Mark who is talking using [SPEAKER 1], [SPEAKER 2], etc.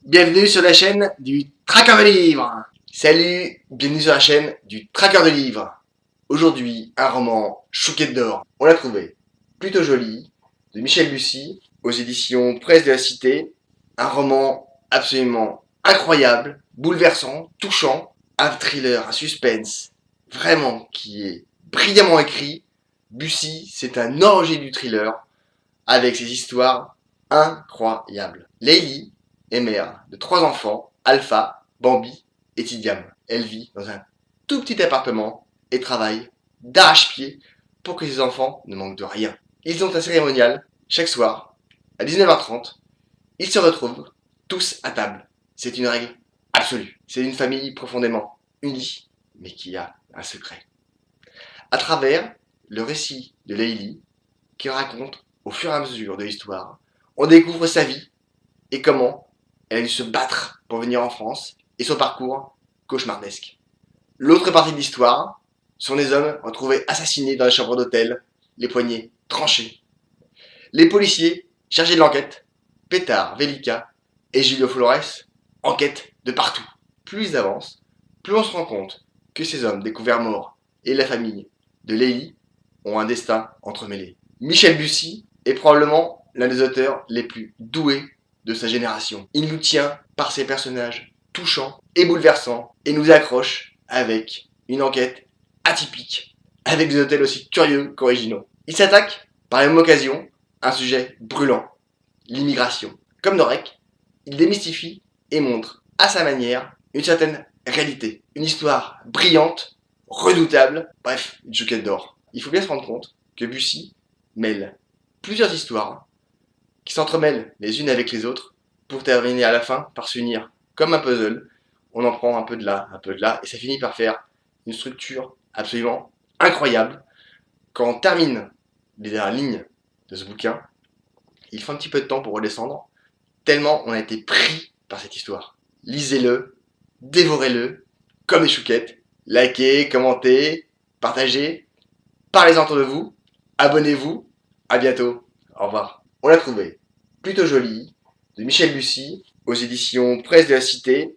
[SPEAKER 1] Bienvenue sur la chaîne du Traqueur de livres. Salut, bienvenue sur la chaîne du Traqueur de livres. Aujourd'hui, un roman chouquette d'or. On l'a trouvé plutôt joli, de Michel Bussy, aux éditions Presse de la Cité. Un roman absolument incroyable, bouleversant, touchant. Un thriller, un suspense, vraiment qui est brillamment écrit. Bussy, c'est un orgie du thriller, avec ses histoires incroyables. Leili est mère de 3 enfants, Alpha, Bambi et Tidiam. Elle vit dans un tout petit appartement et travaille d'arrache-pied pour que ses enfants ne manquent de rien. Ils ont un cérémonial chaque soir à 19h30. Ils se retrouvent tous à table. C'est une règle absolue. C'est une famille profondément unie, mais qui a un secret. À travers le récit de Leili, qui raconte au fur et à mesure de l'histoire, on découvre sa vie et comment elle a dû se battre pour venir en France et son parcours cauchemardesque. L'autre partie de l'histoire sont les hommes retrouvés assassinés dans les chambres d'hôtel, les poignets tranchés. Les policiers chargés de l'enquête, Pétard, Vellica et Gilles Flores, enquêtent de partout. Plus ils avancent, plus on se rend compte que ces hommes découverts morts et la famille de Leili ont un destin entremêlé. Michel Bussy est probablement l'un des auteurs les plus doués de sa génération. Il nous tient par ses personnages touchants et bouleversants et nous accroche avec une enquête atypique, avec des hôtels aussi curieux qu'originaux. Il s'attaque par la même occasion à un sujet brûlant, l'immigration. Comme Norek, il démystifie et montre à sa manière une certaine réalité, une histoire brillante, redoutable, bref, une chouquette d'or. Il faut bien se rendre compte que Bussy mêle plusieurs histoires qui s'entremêlent les unes avec les autres pour terminer à la fin par s'unir comme un puzzle. On en prend un peu de là, et ça finit par faire une structure absolument incroyable. Quand on termine les dernières lignes de ce bouquin, il faut un petit peu de temps pour redescendre, tellement on a été pris par cette histoire. Lisez-le, dévorez-le, comme des chouquettes, likez, commentez, partagez, parlez-en autour de vous, abonnez-vous, à bientôt, au revoir. On l'a trouvé plutôt joli, de Michel Bussy, aux éditions Presse de la Cité,